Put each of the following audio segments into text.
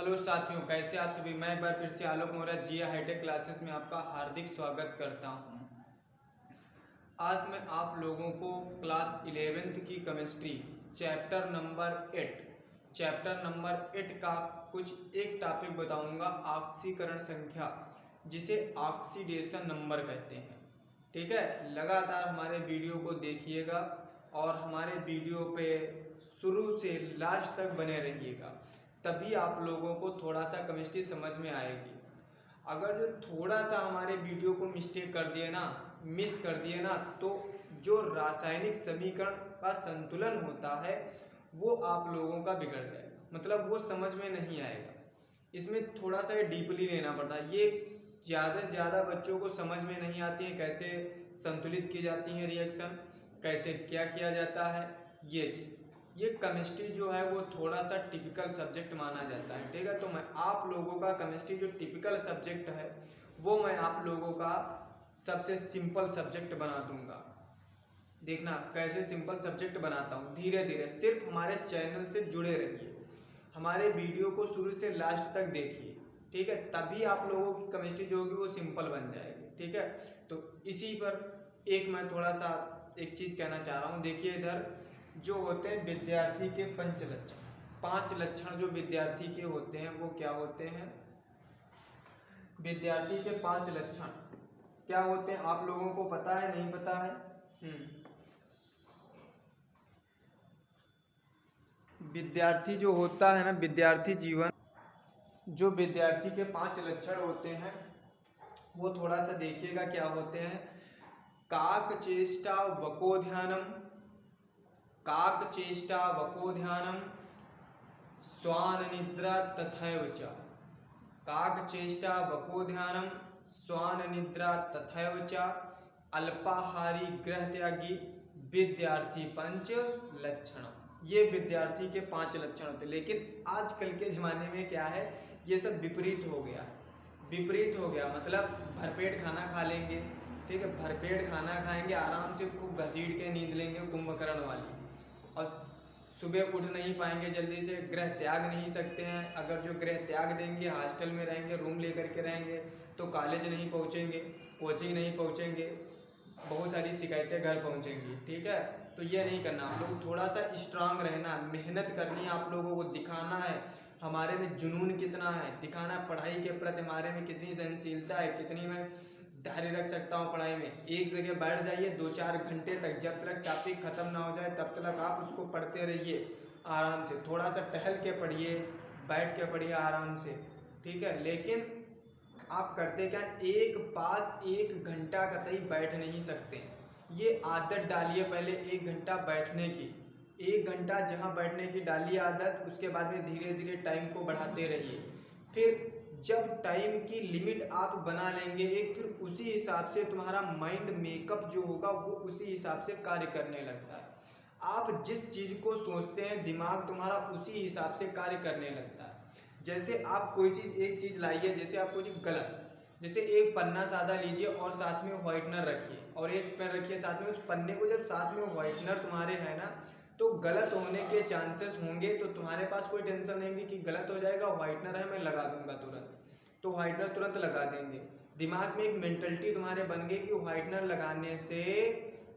Hello साथियों, कैसे आप सभी। मैं एक बार फिर से आलोक मौर्य जी हाईटेक क्लासेस में आपका हार्दिक स्वागत करता हूं। आज मैं आप लोगों को क्लास 11th की केमिस्ट्री चैप्टर नंबर 8 का कुछ एक टॉपिक बताऊंगा, ऑक्सीकरण संख्या, जिसे ऑक्सीडेशन नंबर कहते हैं। ठीक है, लगातार हमारे वीडियो को देखिएगा और हमारे वीडियो पे शुरू से लास्ट तक बने रहिएगा, तभी आप लोगों को थोड़ा सा केमिस्ट्री समझ में आएगी। अगर जो थोड़ा सा हमारे वीडियो को मिस कर दिए ना, तो जो रासायनिक समीकरण का संतुलन होता है वो आप लोगों का बिगड़ जाएगा, मतलब वो समझ में नहीं आएगा। इसमें थोड़ा सा डीपली लेना पड़ता है। ये ज़्यादा से ज़्यादा बच्चों को समझ में नहीं आती है, कैसे संतुलित की जाती है रिएक्शन, कैसे क्या किया जाता है। ये केमिस्ट्री जो है वो थोड़ा सा टिपिकल सब्जेक्ट माना जाता है। ठीक है, तो मैं आप लोगों का केमिस्ट्री जो टिपिकल सब्जेक्ट है वो मैं आप लोगों का सबसे सिंपल सब्जेक्ट बना दूंगा। देखना कैसे सिंपल सब्जेक्ट बनाता हूँ, धीरे धीरे। सिर्फ हमारे चैनल से जुड़े रहिए, हमारे वीडियो को शुरू से लास्ट तक देखिए। ठीक है, तभी आप लोगों की केमिस्ट्री जो होगी वो सिंपल बन जाएगी। ठीक है, तो इसी पर मैं थोड़ा सा एक चीज़ कहना चाह रहा हूँ। देखिए इधर जो होते हैं विद्यार्थी के पंच लक्षण, 5 लक्षण जो विद्यार्थी के होते हैं वो क्या होते हैं। विद्यार्थी के 5 लक्षण क्या होते हैं आप लोगों को पता है, नहीं पता है? विद्यार्थी जो होता है ना, विद्यार्थी जीवन, जो विद्यार्थी के 5 लक्षण होते हैं वो थोड़ा सा देखिएगा क्या होते हैं। काक चेष्टा वकोध्यानम, काक चेष्टा वकोध्यानम, श्वान निद्रा तथैव च। काक चेष्टा वकोध्यानम, श्वान निद्रा तथैव च, अल्पाहारी गृह त्यागी, विद्यार्थी पंच लक्षण। ये विद्यार्थी के 5 लक्षण होते हैं। लेकिन आजकल के ज़माने में क्या है, ये सब विपरीत हो गया। मतलब भरपेट खाना खा लेंगे। ठीक है, भरपेट खाना खाएंगे, आराम से खूब घसीट के नींद लेंगे कुंभकर्ण वाली, और सुबह उठ नहीं पाएंगे जल्दी से, गृह त्याग नहीं सकते हैं। अगर जो गृह त्याग देंगे, हॉस्टल में रहेंगे, रूम लेकर के रहेंगे, तो कॉलेज नहीं पहुंचेंगे, कोचिंग नहीं पहुंचेंगे, बहुत सारी शिकायतें घर पहुंचेंगी। ठीक है, तो ये नहीं करना। आप लोग थोड़ा सा स्ट्रांग रहना, मेहनत करनी है, आप लोगों को दिखाना है हमारे में जुनून कितना है, दिखाना है पढ़ाई के प्रति हमारे में कितनी सहनशीलता है, कितनी मैं धैर्य रख सकता हूँ पढ़ाई में। एक जगह बैठ जाइए 2-4 घंटे तक, जब तक टॉपिक खत्म ना हो जाए तब तक आप उसको पढ़ते रहिए आराम से। थोड़ा सा टहल के पढ़िए, बैठ के पढ़िए आराम से। ठीक है, लेकिन आप करते क्या, एक घंटा कतई बैठ नहीं सकते। ये आदत डालिए पहले 1 घंटा बैठने की। 1 घंटा जहाँ बैठने की डालिए आदत, उसके बाद में धीरे धीरे टाइम को बढ़ाते रहिए। फिर जब टाइम की लिमिट आप बना लेंगे एक, फिर उसी हिसाब से तुम्हारा माइंड मेकअप जो होगा वो उसी हिसाब से कार्य करने लगता है। आप जिस चीज़ को सोचते हैं दिमाग तुम्हारा उसी हिसाब से कार्य करने लगता है। जैसे आप कोई चीज़, एक चीज़ लाइए, जैसे आप कोई चीज़ गलत, जैसे एक पन्ना सादा लीजिए और साथ में व्हाइटनर रखिए, और एक पेन रखिए साथ में। उस पन्ने को जब साथ में व्हाइटनर तुम्हारे है ना, तो गलत होने के चांसेस होंगे, तो तुम्हारे पास कोई टेंशन नहीं होगी कि गलत हो जाएगा, व्हाइटनर है मैं लगा दूंगा तुरंत, तो व्हाइटनर तुरंत लगा देंगे। दिमाग में एक मेंटलिटी तुम्हारे बन गई कि व्हाइटनर लगाने से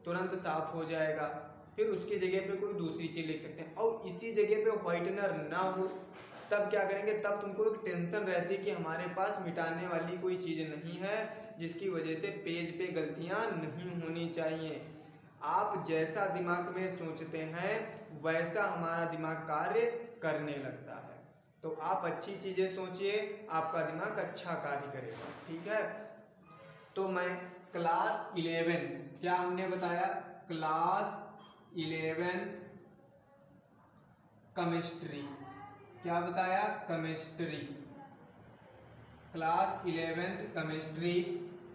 तुरंत साफ हो जाएगा, फिर उसकी जगह पे कोई दूसरी चीज़ लिख सकते हैं। और इसी जगह पे व्हाइटनर ना हो तब क्या करेंगे, तब तुमको एक टेंशन रहती है कि हमारे पास मिटाने वाली कोई चीज़ नहीं है, जिसकी वजह से पेज पे गलतियां नहीं होनी चाहिए। आप जैसा दिमाग में सोचते हैं वैसा हमारा दिमाग कार्य करने लगता है। तो आप अच्छी चीज़ें सोचिए, आपका दिमाग अच्छा कार्य करेगा। ठीक है, तो मैं क्लास 11, क्या हमने बताया, क्लास 11 केमिस्ट्री, क्या बताया, chemistry, class 11th chemistry,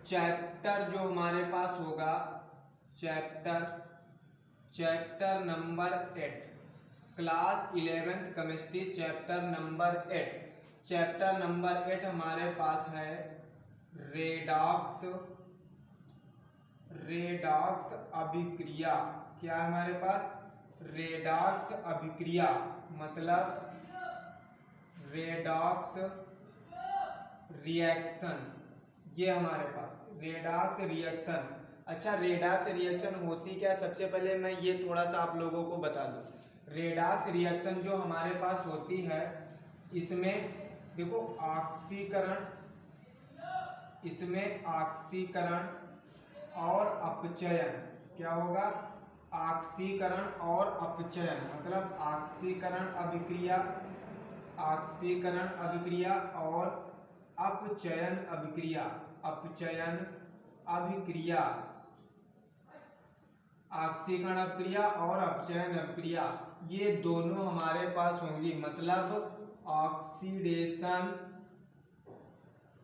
chapter जो हमारे पास होगा, chapter number 8, class 11th chemistry chapter number 8। Chapter number 8 हमारे पास है रेडॉक्स अभिक्रिया। क्या है हमारे पास, रेडॉक्स अभिक्रिया, मतलब रेडॉक्स रिएक्शन, ये हमारे पास रेडॉक्स रिएक्शन। अच्छा, रेडॉक्स रिएक्शन होती क्या, सबसे पहले मैं ये थोड़ा सा आप लोगों को बता दूं। रेडॉक्स रिएक्शन जो हमारे पास होती है, इसमें देखो ऑक्सीकरण, इसमें ऑक्सीकरण और अपचयन, क्या होगा, ऑक्सीकरण और अपचयन, मतलब ऑक्सीकरण अभिक्रिया, ऑक्सीकरण अभिक्रिया और अपचयन अभिक्रिया, अपचयन अभिक्रिया, ऑक्सीकरण अभिक्रिया और अपचयन अभिक्रिया, ये दोनों हमारे पास होंगी। मतलब ऑक्सीडेशन,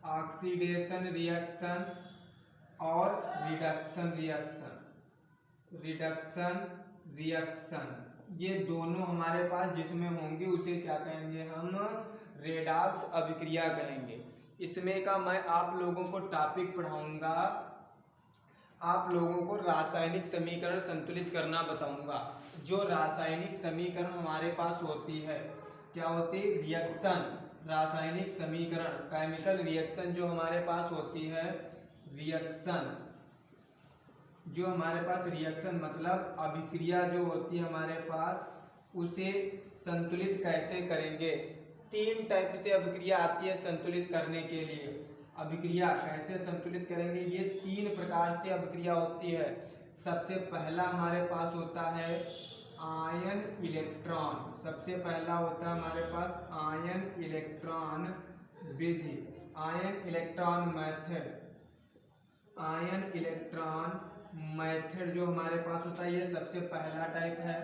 ऑक्सीडेशन रिएक्शन और रिडक्शन रिएक्शन, रिडक्शन रिएक्शन, ये दोनों हमारे पास जिसमें होंगे उसे क्या कहेंगे हम, रेडॉक्स अभिक्रिया कहेंगे। इसमें का मैं आप लोगों को टॉपिक पढ़ाऊंगा, आप लोगों को रासायनिक समीकरण संतुलित करना बताऊंगा। जो रासायनिक समीकरण हमारे पास होती है, क्या होती है, रिएक्शन, रासायनिक समीकरण, केमिकल रिएक्शन जो हमारे पास होती है, रिएक्शन, जो हमारे पास रिएक्शन मतलब अभिक्रिया जो होती है हमारे पास, उसे संतुलित कैसे करेंगे। तीन टाइप से अभिक्रिया आती है संतुलित करने के लिए। अभिक्रिया कैसे संतुलित करेंगे, ये तीन प्रकार से अभिक्रिया होती है। सबसे पहला हमारे पास होता है आयन इलेक्ट्रॉन, सबसे पहला होता है हमारे पास आयन इलेक्ट्रॉन विधि, ion electron method, ion electron method जो हमारे पास होता है, ये सबसे पहला टाइप है।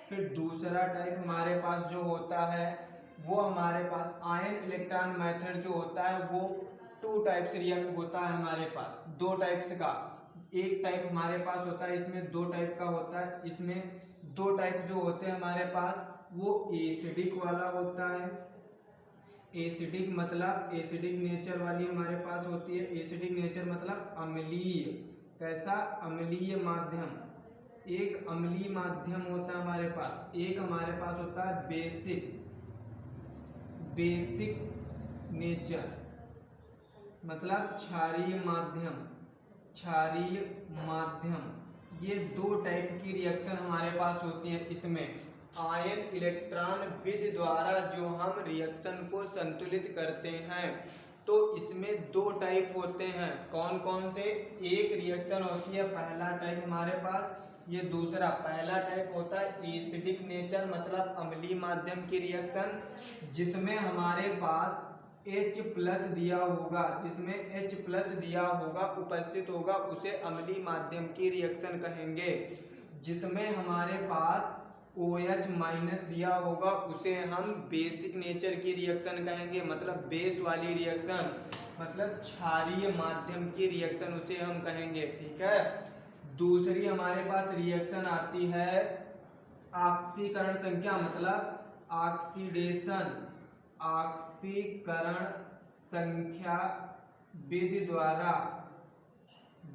फिर दूसरा टाइप हमारे पास जो होता है, वो हमारे पास आयन इलेक्ट्रॉन मेथड जो होता है, वो टू टाइप्स रिएक्ट होता है हमारे पास, दो टाइप्स का। एक टाइप हमारे पास होता है, इसमें दो टाइप का होता है। इसमें दो टाइप जो होते हैं हमारे पास, वो एसिडिक वाला होता है, एसिडिक मतलब एसिडिक नेचर वाली हमारे पास होती है। एसिडिक नेचर मतलब अम्लीय, कैसा, अम्लीय माध्यम, एक अम्लीय माध्यम होता है हमारे पास। एक हमारे पास होता है बेसिक, बेसिक नेचर मतलब क्षारीय माध्यम, क्षारीय माध्यम। ये दो टाइप की रिएक्शन हमारे पास होती है। इसमें आयन इलेक्ट्रॉन विधि द्वारा जो हम रिएक्शन को संतुलित करते हैं, तो इसमें दो टाइप होते हैं। कौन कौन से, एक रिएक्शन होती है पहला टाइप हमारे पास, ये दूसरा, पहला टाइप होता है एसिडिक नेचर मतलब अम्लीय माध्यम की रिएक्शन, जिसमें हमारे पास H प्लस दिया होगा, जिसमें H प्लस दिया होगा, उपस्थित होगा, उसे अम्लीय माध्यम की रिएक्शन कहेंगे। जिसमें हमारे पास OH माइनस दिया होगा, उसे हम बेसिक नेचर की रिएक्शन कहेंगे, मतलब बेस वाली रिएक्शन, मतलब क्षारीय माध्यम की रिएक्शन उसे हम कहेंगे। ठीक है। दूसरी हमारे पास रिएक्शन आती है ऑक्सीकरण संख्या मतलब ऑक्सीडेशन, ऑक्सीकरण संख्या विधि द्वारा,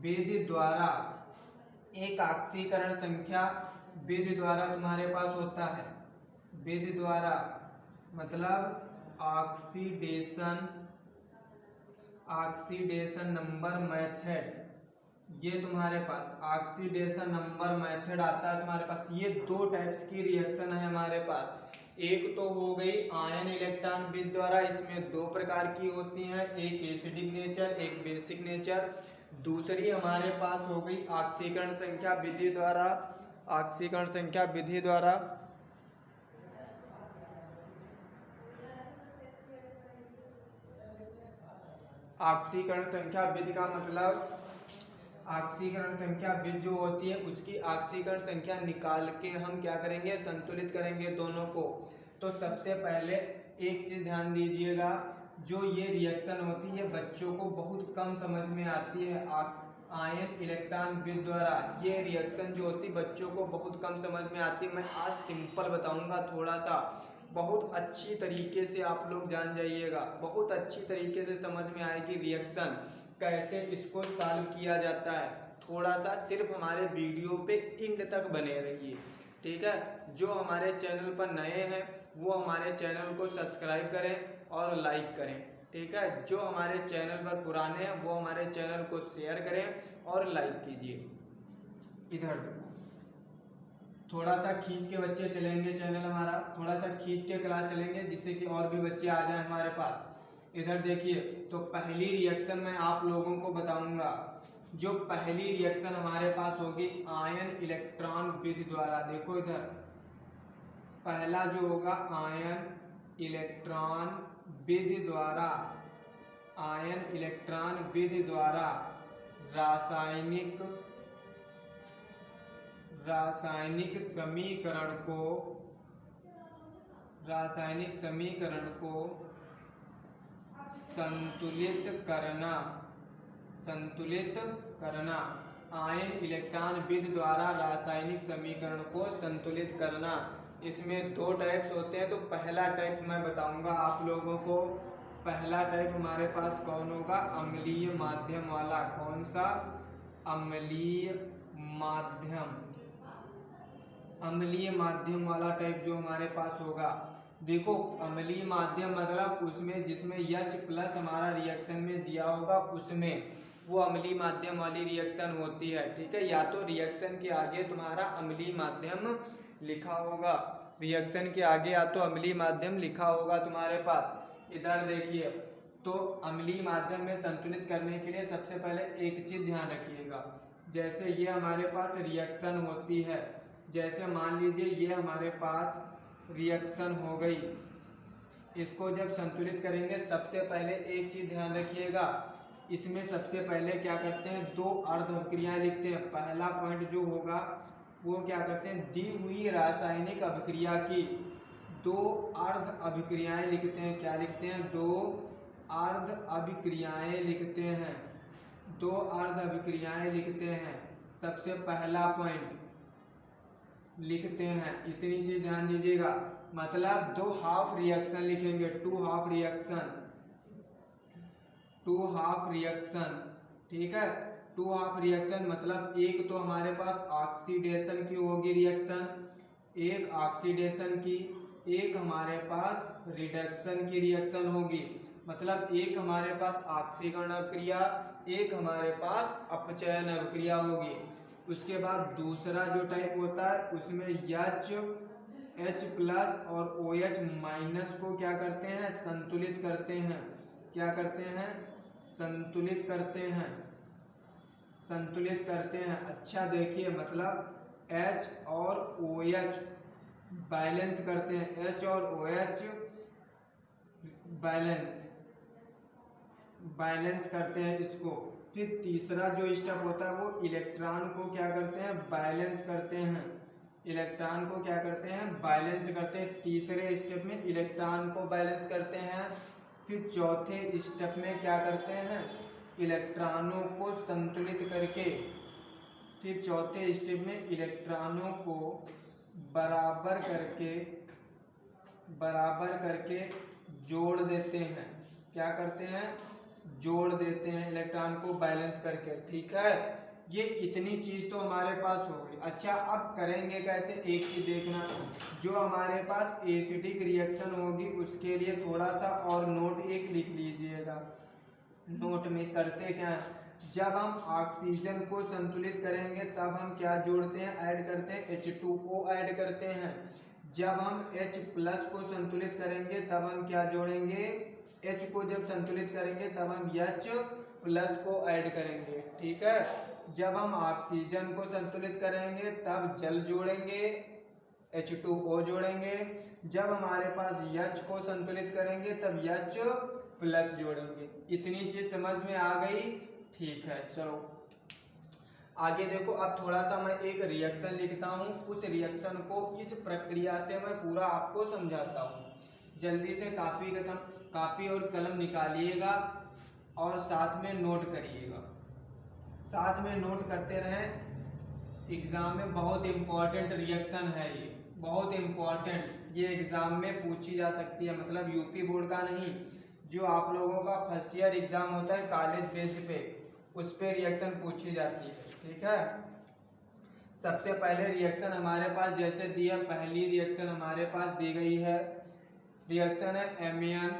विधि द्वारा, एक ऑक्सीकरण संख्या विधि द्वारा तुम्हारे पास होता है, विधि द्वारा मतलब ऑक्सीडेशन, ऑक्सीडेशन नंबर मेथड, ये तुम्हारे पास ऑक्सीडेशन नंबर मेथड आता है तुम्हारे पास। ये दो टाइप्स की रिएक्शन है हमारे पास। एक तो हो गई आयन इलेक्ट्रॉन विधि द्वारा, इसमें दो प्रकार की होती हैं, एक एसिडिक नेचर, एक बेसिक नेचर। दूसरी हमारे पास हो गई ऑक्सीकरण संख्या विधि द्वारा, ऑक्सीकरण संख्या विधि द्वारा। ऑक्सीकरण संख्या विधि का मतलब ऑक्सीकरण संख्या विधि जो होती है, उसकी ऑक्सीकरण संख्या निकाल के हम क्या करेंगे, संतुलित करेंगे दोनों को। तो सबसे पहले एक चीज ध्यान दीजिएगा, जो ये रिएक्शन होती है बच्चों को बहुत कम समझ में आती है। आयन इलेक्ट्रॉन विधि द्वारा ये रिएक्शन जो होती है बच्चों को बहुत कम समझ में आती है। मैं आज सिंपल बताऊंगा थोड़ा सा, बहुत अच्छी तरीके से आप लोग जान जाइएगा, बहुत अच्छी तरीके से समझ में आएगी रिएक्शन कैसे इसको सॉल्व किया जाता है। थोड़ा सा सिर्फ हमारे वीडियो पे एंड तक बने रहिए, ठीक है। जो हमारे चैनल पर नए हैं वो हमारे चैनल को सब्सक्राइब करें और लाइक करें। ठीक है, जो हमारे चैनल पर पुराने हैं वो हमारे चैनल को शेयर करें और लाइक कीजिए। इधर थोड़ा सा खींच के बच्चे चलेंगे, चैनल हमारा थोड़ा सा खींच के क्लास चलेंगे जिससे कि और भी बच्चे आ जाएं हमारे पास। इधर देखिए, तो पहली रिएक्शन मैं आप लोगों को बताऊंगा। जो पहली रिएक्शन हमारे पास होगी आयन इलेक्ट्रॉन विधि द्वारा। देखो इधर पहला जो होगा आयन इलेक्ट्रॉन विधि द्वारा, आयन इलेक्ट्रॉन विधि द्वारा रासायनिक समीकरण को संतुलित करना। आयन इलेक्ट्रॉन विधि द्वारा रासायनिक समीकरण को संतुलित करना। इसमें दो टाइप्स होते हैं, तो पहला टाइप मैं बताऊंगा आप लोगों को। पहला टाइप हमारे पास कौन होगा, अम्लीय माध्यम वाला। कौन सा, अम्लीय माध्यम वाला टाइप जो हमारे पास होगा। देखो अम्लीय माध्यम मतलब उसमें जिसमें H+ हमारा रिएक्शन में दिया होगा उसमें वो अम्लीय माध्यम वाली रिएक्शन होती है। ठीक है, या तो रिएक्शन के आगे तुम्हारा अम्लीय माध्यम लिखा होगा, रिएक्शन के आगे या तो अम्लीय माध्यम लिखा होगा तुम्हारे पास। इधर देखिए, तो अम्लीय माध्यम में संतुलित करने के लिए सबसे पहले एक चीज ध्यान रखिएगा। जैसे ये हमारे पास रिएक्शन होती है, जैसे मान लीजिए ये हमारे पास रिएक्शन हो गई, इसको जब संतुलित करेंगे सबसे पहले एक चीज ध्यान रखिएगा, इसमें सबसे पहले क्या करते हैं, दो अर्ध अभिक्रियाएं लिखते हैं। पहला पॉइंट जो होगा वो क्या करते हैं, दी हुई रासायनिक अभिक्रिया की दो अर्ध अभिक्रियाएं लिखते हैं। क्या लिखते हैं, दो अर्ध अभिक्रियाएं लिखते हैं, दो अर्ध अभिक्रियाएं लिखते हैं। सबसे पहला पॉइंट लिखते हैं, इतनी चीज ध्यान दीजिएगा। मतलब दो हाफ रिएक्शन लिखेंगे, टू हाफ रिएक्शन। ठीक है, टू हाफ रिएक्शन मतलब एक तो हमारे पास ऑक्सीडेशन की होगी रिएक्शन, एक ऑक्सीडेशन की, एक हमारे पास रिडक्शन की रिएक्शन होगी। मतलब एक हमारे पास ऑक्सीकरण अभिक्रिया, एक हमारे पास अपचयन अभिक्रिया होगी। उसके बाद दूसरा जो टाइप होता है उसमें H+ और OH- को क्या करते हैं, संतुलित करते हैं। क्या करते हैं, संतुलित करते हैं। अच्छा देखिए, मतलब H और OH बैलेंस करते हैं, H और OH बैलेंस करते हैं इसको। फिर तीसरा जो स्टेप होता है वो इलेक्ट्रॉन को क्या करते हैं, बैलेंस करते हैं। इलेक्ट्रॉन को क्या करते हैं, बैलेंस करते हैं। तीसरे स्टेप में इलेक्ट्रॉन को बैलेंस करते हैं। फिर चौथे स्टेप में क्या करते हैं, इलेक्ट्रॉनों को संतुलित करके, फिर चौथे स्टेप में इलेक्ट्रॉनों को बराबर करके जोड़ देते हैं। क्या करते हैं, जोड़ देते हैं इलेक्ट्रॉन को बैलेंस करके। ठीक है, ये इतनी चीज तो हमारे पास हो गई। अच्छा, अब करेंगे कैसे, एक चीज देखना, जो हमारे पास एसिडिक रिएक्शन होगी उसके लिए थोड़ा सा और नोट एक लिख लीजिएगा। नोट में करते क्या, जब हम ऑक्सीजन को संतुलित करेंगे तब हम क्या जोड़ते हैं, ऐड करते हैं, H2O ऐड करते हैं। जब हम H+ को संतुलित करेंगे तब हम क्या जोड़ेंगे, H को जब संतुलित करेंगे तब हम H+ को ऐड करेंगे। ठीक है, जब हम ऑक्सीजन को संतुलित करेंगे तब जल जोड़ेंगे, H2O जोड़ेंगे। जब हमारे पास H को संतुलित करेंगे तब H+ जोड़ेंगे। इतनी चीज समझ में आ गई। ठीक है, चलो आगे देखो। अब थोड़ा सा मैं एक रिएक्शन लिखता हूँ, उस रिएक्शन को इस प्रक्रिया से मैं पूरा आपको समझाता हूँ। जल्दी से कापी और कलम निकालिएगा और साथ में नोट करिएगा, साथ में नोट करते रहें। एग्जाम में बहुत इम्पोर्टेंट रिएक्शन है ये, बहुत इम्पोर्टेंट। ये एग्जाम में पूछी जा सकती है, मतलब यूपी बोर्ड का नहीं, जो आप लोगों का फर्स्ट ईयर एग्जाम होता है कॉलेज बेस्ड पे, उस पे रिएक्शन पूछी जाती है। ठीक है, सबसे पहले रिएक्शन हमारे पास जैसे दी है, पहली रिएक्शन हमारे पास दी गई है, रिएक्शन है एमियन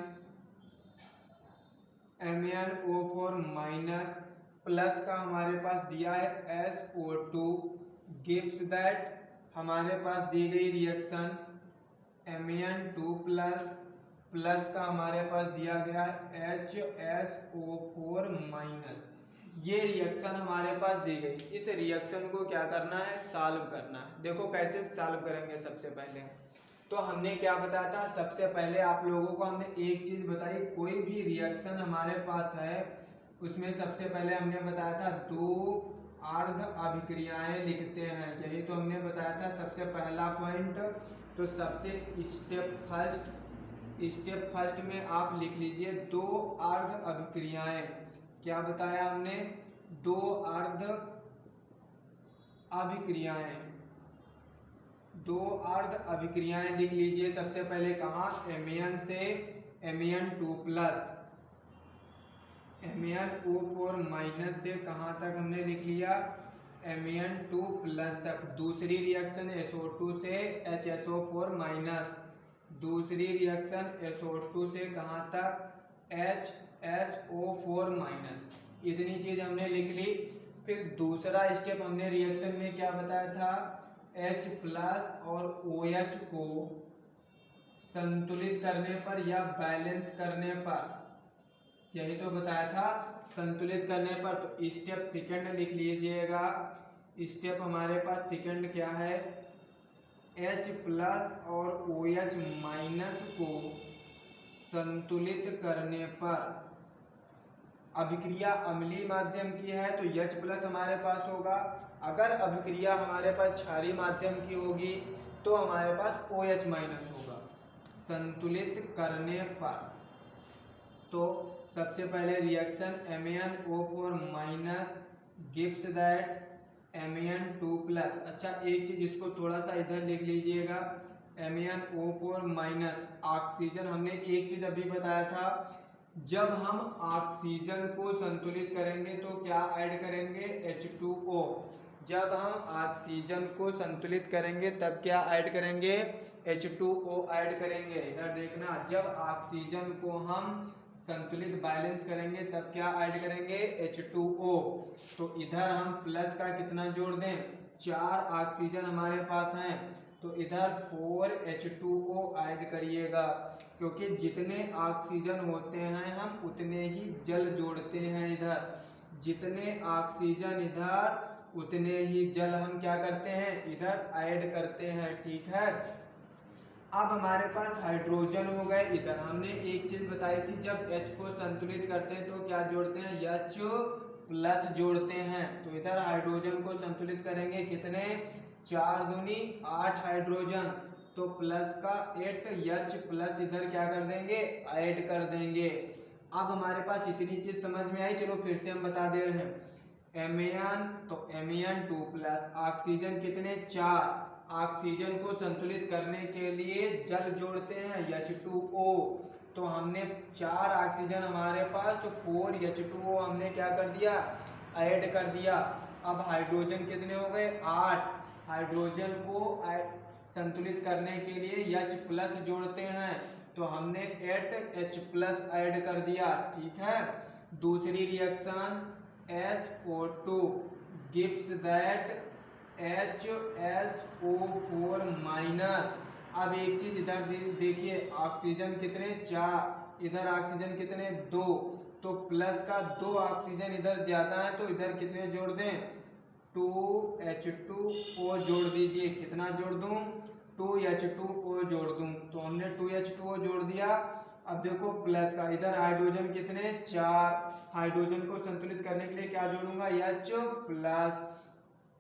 MnO4 माइनस प्लस का हमारे पास दिया है SO2 गिव्स दैट हमारे पास दी गई रिएक्शन Mn2 प्लस प्लस का हमारे पास दिया गया है HSO4 माइनस। ये रिएक्शन हमारे पास दी गई, इस रिएक्शन को क्या करना है, सॉल्व करना है। देखो कैसे सॉल्व करेंगे। सबसे पहले तो हमने क्या बताया था, सबसे पहले आप लोगों को हमने एक चीज बताई, कोई भी रिएक्शन हमारे पास है उसमें सबसे पहले हमने बताया था दो अर्ध अभिक्रियाएं लिखते हैं, यही तो हमने बताया था सबसे पहला पॉइंट। तो सबसे स्टेप फर्स्ट में आप लिख लीजिए दो अर्ध अभिक्रियाएं। क्या बताया हमने, दो अर्ध अभिक्रियाएं, दो अर्ध अभिक्रियाएं लिख लीजिए। सबसे पहले कहा Mn से Mn2 प्लस MnO4 माइनस से कहाँ तक हमने लिख लिया, Mn2 प्लस तक। दूसरी रिएक्शन SO2 से HSO4 माइनस, दूसरी रिएक्शन SO2 से कहाँ तक, HSO4 माइनस। इतनी चीज हमने लिख ली। फिर दूसरा स्टेप हमने रिएक्शन में क्या बताया था, H प्लस और OH को संतुलित करने पर या बैलेंस करने पर, यही तो बताया था, संतुलित करने पर। तो स्टेप सेकंड लिख लीजिएगा। स्टेप हमारे पास सेकंड क्या है, H प्लस और OH माइनस को संतुलित करने पर, अभिक्रिया अम्लीय माध्यम की है तो H प्लस हमारे पास होगा। अगर अभिक्रिया हमारे पास क्षारीय माध्यम की होगी तो हमारे पास OH माइनस होगा संतुलित करने पर। तो सबसे पहले reaction MnO4 minus gives that Mn2 plus. अच्छा एक चीज इसको थोड़ा सा इधर लिख लीजिएगा, MnO4 माइनस ऑक्सीजन। हमने एक चीज अभी बताया था, जब हम ऑक्सीजन को संतुलित करेंगे तो क्या ऐड करेंगे, H2O। जब हम ऑक्सीजन को संतुलित करेंगे तब क्या ऐड करेंगे, H2O ऐड करेंगे। इधर देखना, जब ऑक्सीजन को हम संतुलित बैलेंस करेंगे तब क्या ऐड करेंगे, H2O। तो इधर हम प्लस का कितना जोड़ दें, 4 ऑक्सीजन हमारे पास हैं तो इधर 4H2O ऐड करिएगा, क्योंकि जितने ऑक्सीजन होते हैं हम उतने ही जल जोड़ते हैं इधर, जितने ऑक्सीजन इधर उतने ही जल हम क्या करते हैं इधर ऐड करते हैं। ठीक है, अब हमारे पास हाइड्रोजन हो गए। इधर हमने एक चीज बताई थी, जब H को संतुलित करते हैं तो क्या जोड़ते हैं, H प्लस जोड़ते हैं। तो इधर हाइड्रोजन को संतुलित करेंगे, कितने, 4 दूनी 8 हाइड्रोजन, तो प्लस का 8H प्लस इधर क्या कर देंगे, ऐड कर देंगे। अब हमारे पास इतनी चीज समझ में आई, चलो फिर से हम बता दे रहे हैं। Mn तो Mn2 प्लस ऑक्सीजन कितने, 4, ऑक्सीजन को संतुलित करने के लिए जल जोड़ते हैं H2O। तो हमने 4 ऑक्सीजन हमारे पास, तो 4H2O हमने क्या कर दिया, ऐड कर दिया। अब हाइड्रोजन कितने हो गए, 8, हाइड्रोजन को संतुलित करने के लिए H प्लस जोड़ते हैं तो हमने 8H प्लस ऐड कर दिया। ठीक है, दूसरी reaction SO2 gives that HSO4 minus. अब एक चीज इधर देखिए, ऑक्सीजन कितने, 4, इधर ऑक्सीजन कितने, 2, तो प्लस का 2 ऑक्सीजन इधर ज्यादा है तो इधर कितने जोड़ दें, 2H2O जोड़ दीजिए। कितना जोड़ दूं, 2H2O जोड़ दूं। तो हमने 2H2O जोड़ दिया। अब देखो प्लस का, इधर हाइड्रोजन कितने, 4, हाइड्रोजन को संतुलित करने के लिए क्या जोड़ूंगा, H प्लस।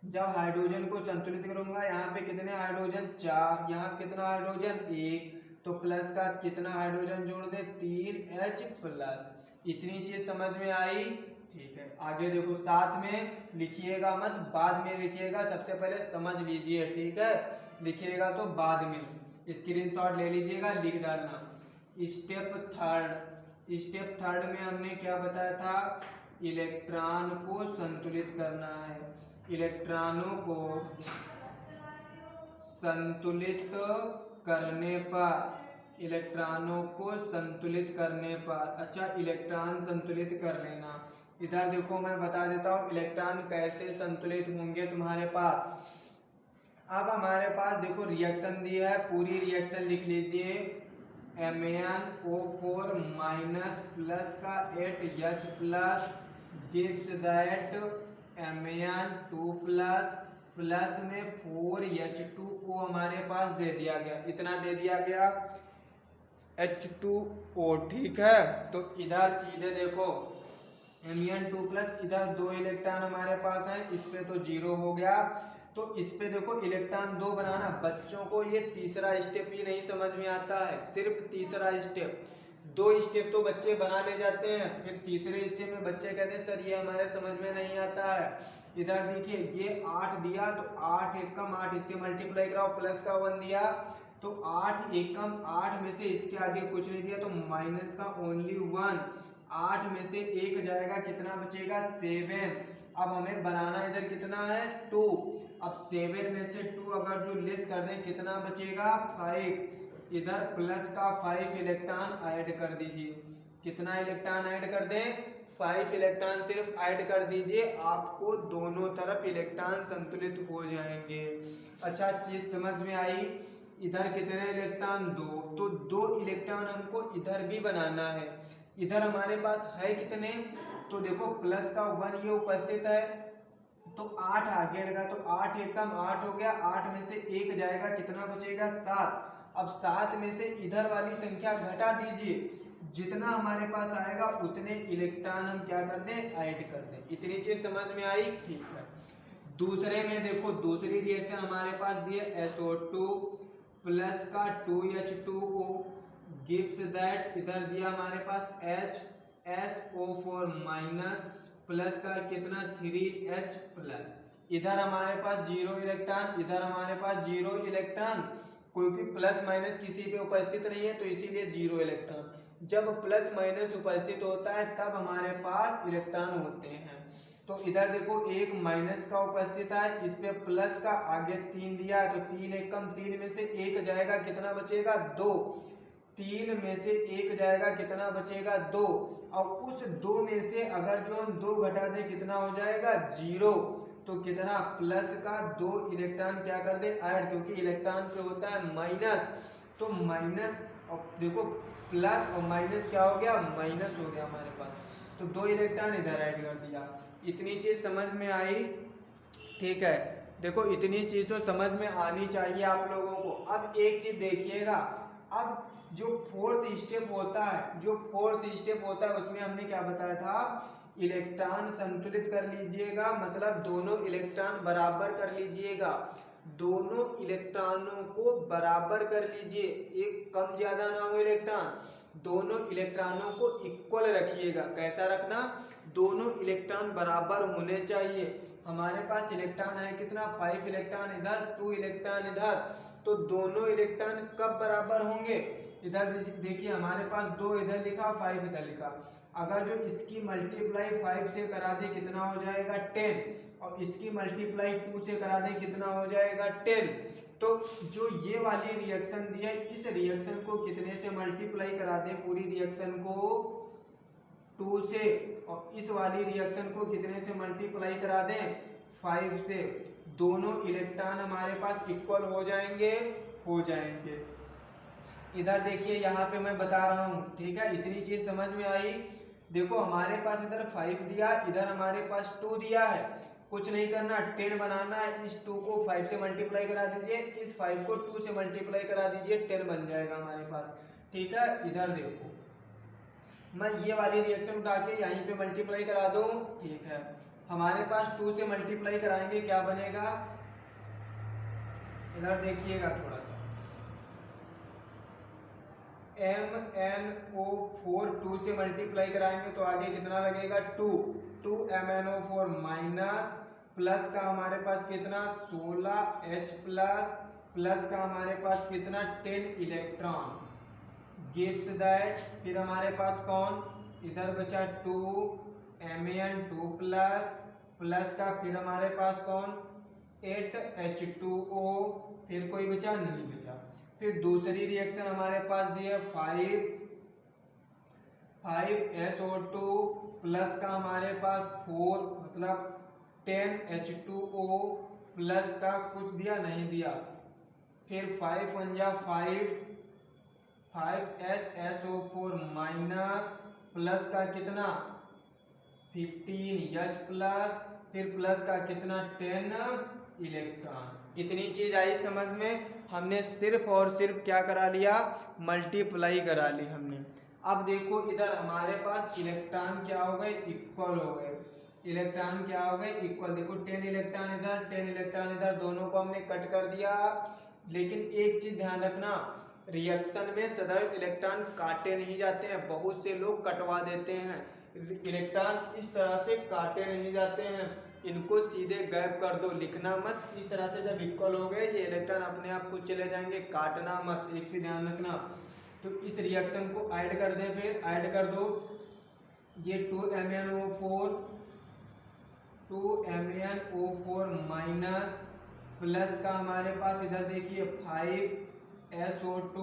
जब हाइड्रोजन को संतुलित करूंगा, यहाँ पे कितने हाइड्रोजन, 4, यहाँ कितना हाइड्रोजन, 1, तो प्लस का कितना हाइड्रोजन जोड़ दे, 3H प्लस। इतनी चीज समझ में आई। ठीक है, आगे देखो, साथ में लिखिएगा मत, बाद में लिखिएगा, सबसे पहले समझ लीजिए। ठीक है, लिखिएगा तो बाद में स्क्रीनशॉट ले लीजिएगा, लिख डालना। स्टेप थर्ड में हमने क्या बताया था, इलेक्ट्रॉन को संतुलित करना है। इलेक्ट्रॉनों को संतुलित करने पर इलेक्ट्रॉनों को संतुलित करने पर, अच्छा इलेक्ट्रॉन संतुलित कर लेना। इधर देखो मैं बता देता हूँ इलेक्ट्रॉन कैसे संतुलित होंगे तुम्हारे पास। अब हमारे पास देखो रिएक्शन दी है, पूरी रिएक्शन लिख लीजिए। MnO4 माइनस प्लस का 8H plus gives that Mn2 plus plus में 4H2O हमारे पास दे दिया गया। इतना दे दिया गया H2O, ठीक है। तो इधर सीधे देखो Mn2 प्लस, इधर 2 इलेक्ट्रॉन हमारे पास है, इस पे तो 0 हो गया। तो इस पे देखो इलेक्ट्रॉन 2 बनाना, बच्चों को ये तीसरा स्टेप ही नहीं समझ में आता है, सिर्फ तीसरा स्टेप। 2 स्टेप तो बच्चे बना ले जाते हैं, फिर तीसरे स्टेप में बच्चे कहते हैं सर ये हमारे समझ में नहीं आता है। इधर देखिए ये 8 दिया तो 8 एकम 8, इससे मल्टीप्लाई कराओ, प्लस का 1 दिया तो 8 एकम 8 में से इसके आगे कुछ नहीं दिया तो माइनस का ओनली 1। 8 में से 1 जाएगा, कितना बचेगा 7। अब हमें बनाना इधर कितना है 2। अब 7 में से 2 अगर जो लेस कर दें कितना बचेगा 5। इधर प्लस का 5 इलेक्ट्रॉन ऐड कर दीजिए। कितना इलेक्ट्रॉन ऐड कर दें 5 इलेक्ट्रॉन सिर्फ ऐड कर दीजिए, आपको दोनों तरफ इलेक्ट्रॉन संतुलित हो जाएंगे। अच्छा चीज समझ में आई। इधर कितने इलेक्ट्रॉन 2, तो 2 इलेक्ट्रॉन हमको इधर भी बनाना है। इधर हमारे पास है कितने, तो देखो प्लस का 1 ये उपस्थित है तो 8 आगे लगा तो 8 एकम 8 हो गया, 8 में से 1 जाएगा, कितना बचेगा 7। अब 7 में से इधर वाली संख्या घटा दीजिए, जितना हमारे पास आएगा उतने इलेक्ट्रॉन हम क्या कर दें ऐड कर दें। इतनी चीज समझ में आई, ठीक है। दूसरे में देखो दूसरी रिएक्शन हमारे पास दी है SO2 प्लस का 2H2O गिव्स दैट, इधर दिया हमारे पास HSO4 माइनस प्लस का कितना 3H प्लस। इधर हमारे पास 0 इलेक्ट्रॉन, इधर हमारे पास 0 इलेक्ट्रॉन, क्योंकि प्लस माइनस किसी पे उपस्थित नहीं है तो इसीलिए 0 इलेक्ट्रॉन। जब प्लस माइनस उपस्थित होता है तब हमारे पास इलेक्ट्रॉन होते हैं। तो इधर देखो एक माइनस का उपस्थित है, इस पे प्लस का आगे 3 दिया है तो 3 एकम 3 में से 1 जाएगा, कितना बचेगा 2। 3 में से 1 जाएगा, कितना बचेगा 2। और उस 2 में से अगर जो हम 2 घटा दें कितना हो जाएगा 0। तो कितना प्लस का 2 इलेक्ट्रॉन क्या कर दे ऐड, क्योंकि इलेक्ट्रॉन पे होता है माइनस, तो माइनस और देखो प्लस और माइनस क्या हो गया माइनस हो गया हमारे पास, तो 2 इलेक्ट्रॉन इधर ऐड कर दिया। इतनी चीज समझ में आई, ठीक है। देखो इतनी चीज तो समझ में आनी चाहिए आप लोगों को। अब एक चीज देखिएगा, अब जो 4th स्टेप होता है, जो 4th स्टेप होता है उसमें हमने क्या बताया था, इलेक्ट्रॉन संतुलित कर लीजिएगा, मतलब दोनों इलेक्ट्रॉन बराबर कर लीजिएगा। दोनों इलेक्ट्रॉनों को बराबर कर लीजिए, एक कम ज्यादा ना हो इलेक्ट्रॉन, दोनों इलेक्ट्रॉनों को इक्वल रखिएगा। कैसा रखना, दोनों इलेक्ट्रॉन बराबर होने चाहिए। हमारे पास इलेक्ट्रॉन है कितना 5 इलेक्ट्रॉन इधर 2 इलेक्ट्रॉन इधर, तो दोनों इलेक्ट्रॉन कब बराबर होंगे, इधर देखिए हमारे पास 2 इधर लिखा 5 इधर लिखा, अगर जो इसकी मल्टीप्लाई 5 से करा दे कितना हो जाएगा 10, और इसकी मल्टीप्लाई 2 से करा दे कितना हो जाएगा 10। तो जो ये वाली रिएक्शन दी है, इस रिएक्शन को कितने से मल्टीप्लाई करा दे, पूरी रिएक्शन को 2 से, और इस वाली रिएक्शन को कितने से मल्टीप्लाई करा दें 5 से, दोनों इलेक्ट्रॉन हमारे पास इक्वल हो जाएंगे, हो जाएंगे। इधर देखिए यहाँ पे मैं बता रहा हूँ, ठीक है। इतनी चीज समझ में आई। देखो हमारे पास इधर 5 दिया, इधर हमारे पास 2 दिया है, कुछ नहीं करना 10 बनाना है, इस 2 को 5 से मल्टीप्लाई करा दीजिए, इस 5 को 2 से मल्टीप्लाई करा दीजिए, 10 बन जाएगा हमारे पास, ठीक है। इधर देखो मैं ये वाली रिएक्शन उठा के यहीं पे मल्टीप्लाई करा दूं, ठीक है। हमारे पास 2 से मल्टीप्लाई कराएंगे क्या बनेगा, इधर देखिएगा थोड़ा सा, MnO4 2 से मल्टीप्लाई कराएंगे तो आगे कितना लगेगा 2 MnO4 माइनस प्लस का हमारे पास कितना 16H प्लस प्लस का हमारे पास कितना 10 इलेक्ट्रॉन गिव्स दैट, फिर हमारे पास कौन इधर बचा 2 Mn2 प्लस प्लस का फिर हमारे पास कौन 8H2O, फिर कोई बचा नहीं बचा, फिर दूसरी रिएक्शन हमारे पास दी है 5SO2 प्लस का हमारे पास 4 मतलब 10H2O प्लस का कुछ दिया नहीं दिया। फिर 5 1 जा 5HSO4 माइनस प्लस का कितना 15H प्लस, फिर प्लस का कितना 10 इलेक्ट्रॉन। इतनी चीज आई समझ में। हमने सिर्फ और सिर्फ क्या करा लिया, मल्टीप्लाई करा ली हमने। अब देखो इधर हमारे पास इलेक्ट्रॉन क्या हो गए, इक्वल हो गए। इलेक्ट्रॉन क्या हो गए, इक्वल। देखो 10 इलेक्ट्रॉन इधर 10 इलेक्ट्रॉन इधर, दोनों को हमने कट कर दिया। लेकिन एक चीज ध्यान रखना, रिएक्शन में सदैव इलेक्ट्रॉन काटे नहीं जाते हैं, बहुत से लोग कटवा देते हैं। इलेक्ट्रॉन इस तरह से काटे नहीं जाते हैं, इनको सीधे गायब कर दो, लिखना मत। इस तरह से जब इक्वल हो गए ये इलेक्ट्रॉन अपने आप खुद चले जाएंगे, काटना मत, एक चीज ध्यान रखना। तो इस रिएक्शन को ऐड कर दें, फिर ऐड कर दो ये 2MnO4 माइनस प्लस का हमारे पास इधर देखिए 5SO2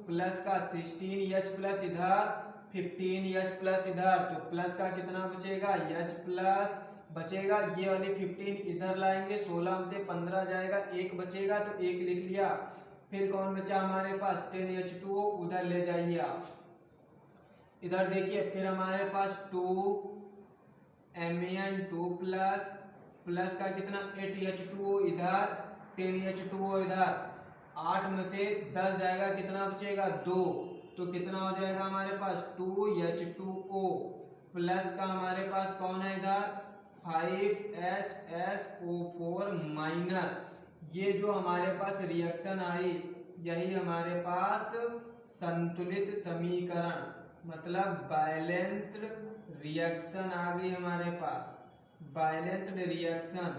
प्लस का 16H प्लस इधर 15H प्लस इधर, तो प्लस का कितना बचेगा H प्लस बचेगा। ये वाली 15 इधर लाएंगे, 16 में 15 जाएगा, एक बचेगा तो एक लिख लिया। फिर कौन बचा हमारे पास 10H2O, उधर ले जाइए आप। इधर देखिए फिर हमारे पास 2Mn2 प्लस प्लस का कितना 8H2O इधर 10H2O इधर, 8 में से 10 जाएगा, कितना बचेगा 2, तो कितना हो जाएगा हमारे पास 2H2O प्लस का हमारे पास कौन है इधर 5HSO4 माइनस। ये जो हमारे पास रिएक्शन आई यही हमारे पास संतुलित समीकरण मतलब बैलेंस्ड रिएक्शन आ गई हमारे पास। बैलेंस्ड रिएक्शन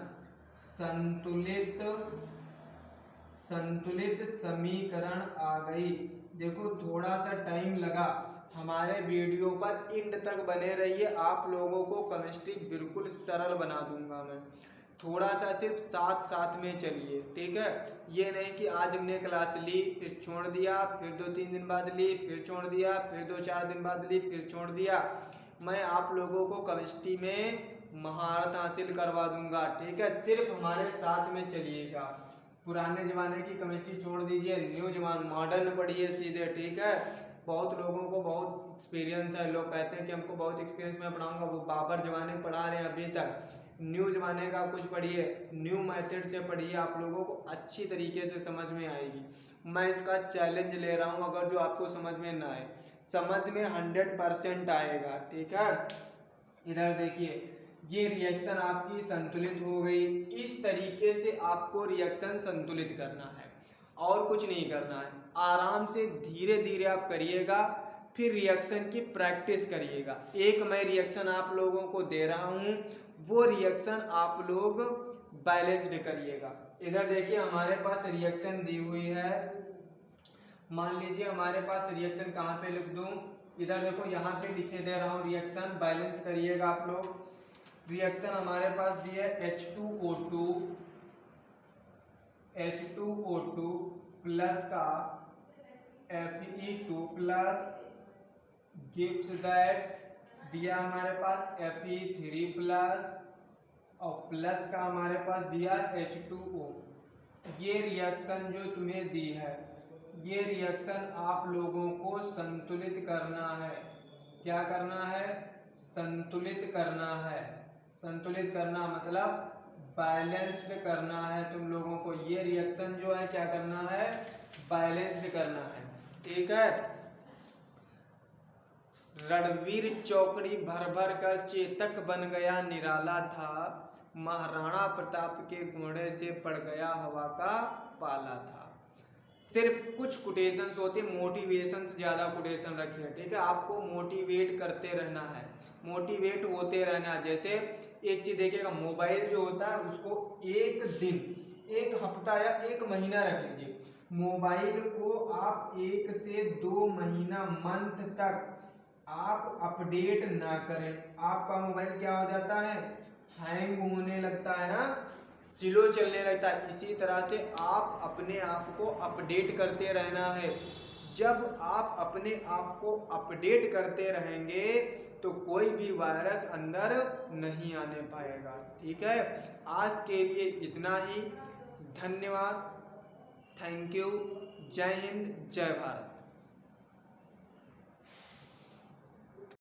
संतुलित समीकरण आ गई। देखो थोड़ा सा टाइम लगा, हमारे वीडियो पर एंड तक बने रहिए, आप लोगों को केमिस्ट्री बिल्कुल सरल बना दूंगा मैं। थोड़ा सा सिर्फ साथ में चलिए, ठीक है। ये नहीं कि आज हमने क्लास ली फिर छोड़ दिया, फिर 2-3 दिन बाद ली फिर छोड़ दिया, फिर 2-4 दिन बाद ली फिर छोड़ दिया। मैं आप लोगों को केमिस्ट्री में महारत हासिल करवा दूंगा, ठीक है। सिर्फ हमारे साथ में चलिएगा, पुराने जमाने की केमिस्ट्री छोड़ दीजिए, न्यू जमाना मॉडर्न पढ़िए सीधे, ठीक है। बहुत लोगों को बहुत एक्सपीरियंस है, लोग कहते हैं कि हमको बहुत एक्सपीरियंस में पढ़ाऊंगा, वो बाबर जमाने पढ़ा रहे हैं अभी तक। न्यू जमाने का कुछ पढ़िए, न्यू मेथड से पढ़िए, आप लोगों को अच्छी तरीके से समझ में आएगी। मैं इसका चैलेंज ले रहा हूँ, अगर जो आपको समझ में ना आए, समझ में 100% आएगा, ठीक है। इधर देखिए ये रिएक्शन आपकी संतुलित हो गई। इस तरीके से आपको रिएक्शन संतुलित करना है और कुछ नहीं करना है। आराम से धीरे धीरे आप करिएगा, फिर रिएक्शन की प्रैक्टिस करिएगा। एक मैं रिएक्शन आप लोगों को दे रहा हूँ, वो रिएक्शन आप लोग बैलेंस्ड करिएगा। इधर देखिए हमारे पास रिएक्शन दी हुई है, मान लीजिए हमारे पास रिएक्शन कहाँ पे लिख दूँ, इधर देखो यहाँ पे लिखे दे रहा हूँ रिएक्शन, बैलेंस करिएगा आप लोग। रिएक्शन हमारे पास दी है H2O2 प्लस का Fe2 प्लस गिव्स दैट, दिया हमारे पास Fe3 प्लस और प्लस का हमारे पास दिया H2O। ये रिएक्शन जो तुम्हें दी है, ये रिएक्शन आप लोगों को संतुलित करना है। क्या करना है? संतुलित करना है। संतुलित करना मतलब बैलेंस्ड करना है तुम लोगों को। ये रिएक्शन जो है क्या करना है? बैलेंस्ड करना है, ठीक है। रणवीर चौकड़ी भर भर कर चेतक बन गया निराला था, महाराणा प्रताप के घोड़े से पड़ गया हवा का पाला था। सिर्फ कुछ कोटेशंस होते, मोटिवेशन से ज़्यादा कोटेशन रखिए, ठीक है। आपको मोटिवेट करते रहना है, मोटिवेट होते रहना है। जैसे एक चीज़ देखिएगा, मोबाइल जो होता है उसको एक दिन, एक हफ्ता या एक महीना रख लीजिए। मोबाइल को आप 1 से 2 महीना मंथ तक आप अपडेट ना करें, आपका मोबाइल क्या हो जाता है? हैंग होने लगता है ना, स्लो चलने लगता है। इसी तरह से आप अपने आप को अपडेट करते रहना है। जब आप अपने आप को अपडेट करते रहेंगे तो कोई भी वायरस अंदर नहीं आने पाएगा। ठीक है, आज के लिए इतना ही। धन्यवाद, थैंक यू, जय हिंद, जय भारत।